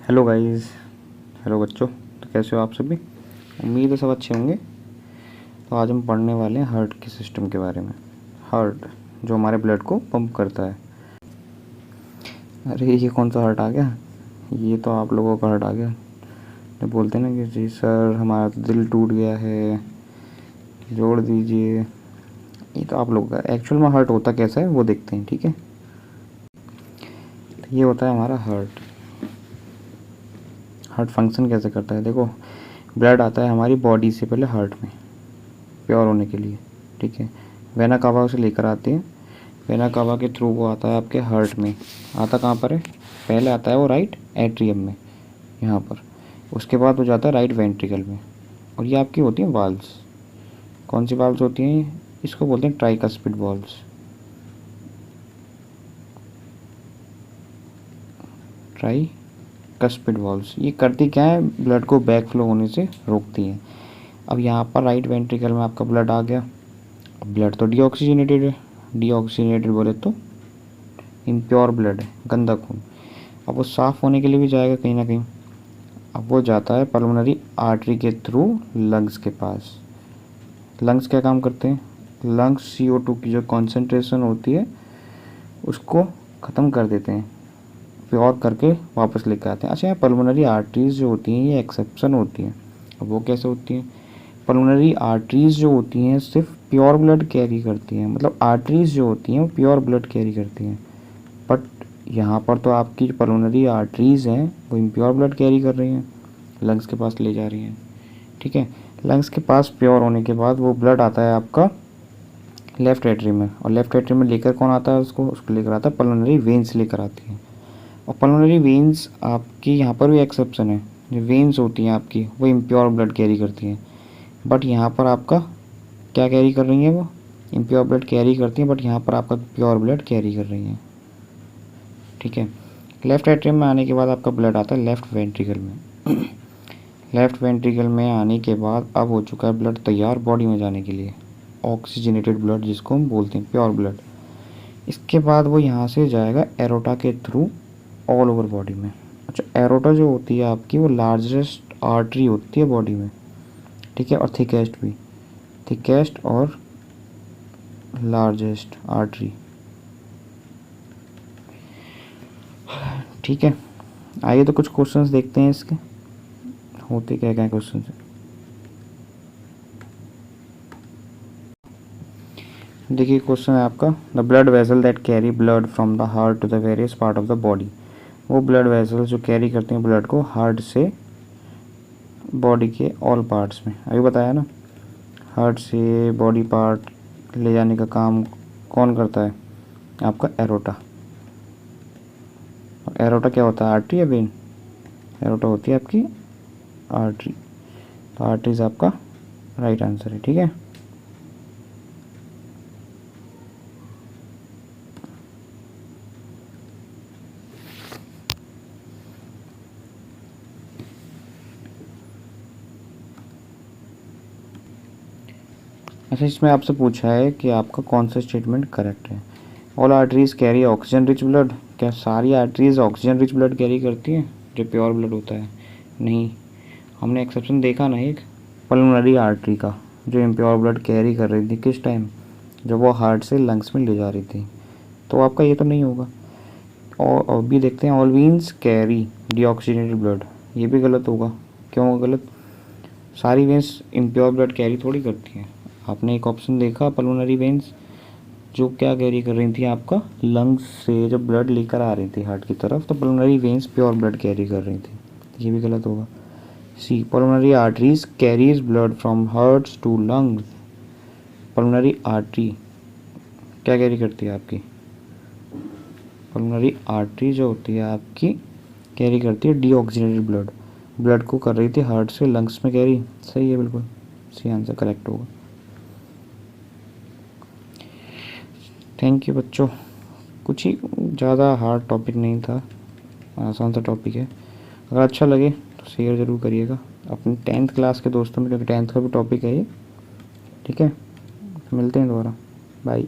Hello guys. Hello बच्चों, तो कैसे हो आप सभी? उम्मीद है सब अच्छे होंगे। तो आज हम पढ़ने वाले हैं हार्ट के सिस्टम के बारे में। हार्ट जो हमारे ब्लड को पंप करता है। अरे ये कौन सा हार्ट आ गया? ये तो आप लोगों का हार्ट आ गया। तो बोलते हैं ना कि जी सर हमारा तो दिल टूट गया है, जोड़ दीजिए। ये तो आप लोगों का। एक्चुअल में हार्ट होता कैसा है वो देखते हैं, ठीक है। तो ये होता है हमारा हार्ट। हार्ट फंक्शन कैसे करता है देखो। ब्लड आता है हमारी बॉडी से पहले हार्ट में प्योर होने के लिए, ठीक है। वेना कावा उसे लेकर आते हैं। वेना कावा के थ्रू वो आता है आपके हार्ट में। आता कहाँ पर है? पहले आता है वो राइट एट्रियम में, यहाँ पर। उसके बाद वो जाता है राइट वेंट्रिकल में। और ये आपकी होती हैं वाल्व्स। कौन सी वाल्व्स होती हैं? इसको बोलते हैं ट्राइकस्पिड वाल्व्स। ट्राइकस्पिड वाल्व्स ये करती क्या है? ब्लड को बैक फ्लो होने से रोकती हैं। अब यहाँ पर राइट वेंट्रिकल में आपका ब्लड आ गया। ब्लड तो डीऑक्सीजनेटेड है। डीऑक्सीजनेटेड बोले तो इम्प्योर ब्लड है, गंदा खून। अब वो साफ़ होने के लिए भी जाएगा कहीं ना कहीं। अब वो जाता है पल्मोनरी आर्टरी के थ्रू लंग्स के पास। लंग्स क्या काम करते हैं? लंग्स CO2 की जो कॉन्सेंट्रेशन होती है उसको ख़त्म कर देते हैं, प्योर करके वापस लेकर आते हैं। अच्छा, यहाँ पल्मोनरी आर्टरीज जो होती हैं ये एक्सेप्शन होती हैं। अब वो कैसे होती हैं? पल्मोनरी आर्टरीज जो होती हैं सिर्फ प्योर ब्लड कैरी करती हैं। मतलब आर्टरीज जो होती हैं वो प्योर ब्लड कैरी करती हैं। बट यहाँ पर तो आपकी जो पल्मोनरी आर्टरीज हैं वो इम्प्योर ब्लड कैरी कर रही हैं, लंग्स के पास ले जा रही हैं, ठीक है। लंग्स के पास प्योर होने के बाद वो ब्लड आता है आपका लेफ्ट एट्री में। और लेफ्ट एट्री में लेकर कौन आता है उसको लेकर आता है पल्मोनरी वेन्स लेकर आती हैं। और पल्मोनरी वेन्स आपकी यहाँ पर भी एक्सेप्शन है। जो वेन्स होती हैं आपकी वो इम्प्योर ब्लड कैरी करती हैं। बट यहाँ पर आपका क्या कैरी कर रही हैं? वो इम्प्योर ब्लड कैरी करती हैं, बट यहाँ पर आपका प्योर ब्लड कैरी कर रही हैं, ठीक है। लेफ्ट एट्रियम में आने के बाद आपका ब्लड आता है लेफ्ट वेंट्रिकल में। लेफ्ट वेंट्रिकल में आने के बाद अब हो चुका है ब्लड तैयार बॉडी में जाने के लिए। ऑक्सीजनेटेड ब्लड जिसको हम बोलते हैं प्योर ब्लड। इसके बाद वो यहाँ से जाएगा एरोटा के थ्रू ऑल ओवर बॉडी में। अच्छा, एरोटा जो होती है आपकी वो लार्जेस्ट आर्टरी होती है बॉडी में, ठीक है। और थिकेस्ट भी, थिकेस्ट और लार्जेस्ट आर्टरी, ठीक है। आइए तो कुछ क्वेश्चंस देखते हैं इसके। होते क्या क्या क्वेश्चन? देखिए क्वेश्चन है आपका, the blood vessel that carry blood from the heart to the various part of the body. वो ब्लड वेसल जो कैरी करते हैं ब्लड को हार्ट से बॉडी के ऑल पार्ट्स में। अभी बताया ना, हार्ट से बॉडी पार्ट ले जाने का काम कौन करता है? आपका एरोटा। एरोटा क्या होता है? आर्टरी या वेन? एरोटा होती है आपकी आर्टरी। तो आर्टरीज आपका राइट आंसर है, ठीक है। अच्छा, इसमें आपसे पूछा है कि आपका कौन सा स्टेटमेंट करेक्ट है। All arteries carry oxygen rich blood. क्या सारी arteries oxygen rich blood carry करती हैं जो प्योर ब्लड होता है? नहीं। हमने एक्सेप्शन देखा ना एक पल्मोनरी आर्टरी का, जो इम्प्योर ब्लड कैरी कर रही थी किस टाइम? जब वो हार्ट से लंग्स में ले जा रही थी। तो आपका ये तो नहीं होगा। और भी देखते हैं, all veins carry deoxygenated blood. ये भी गलत होगा। क्यों होगा गलत? सारी वेंस इम्प्योर ब्लड कैरी थोड़ी करती हैं। आपने एक ऑप्शन देखा पल्मोनरी वेंस जो क्या कैरी कर रही थी आपका लंग्स से जब ब्लड लेकर आ रही थी हार्ट की तरफ, तो pulmonary veins pure blood carry कर रही थी। ये भी गलत होगा। C, pulmonary arteries carries blood from hearts to lungs. Pulmonary artery क्या कैरी करती है आपकी? पल्मोनरी आर्टरी जो होती है आपकी कैरी करती है डीऑक्सीजनेटेड ब्लड। ब्लड को कर रही थी हार्ट से लंग्स में कैरी। सही है, बिल्कुल सी आंसर करेक्ट होगा। थैंक यू बच्चों। कुछ ही ज़्यादा हार्ड टॉपिक नहीं था, आसान सा टॉपिक है। अगर अच्छा लगे तो शेयर ज़रूर करिएगा अपनी 10th क्लास के दोस्तों में, क्योंकि 10th का भी टॉपिक है ये, ठीक है। मिलते हैं दोबारा, बाय।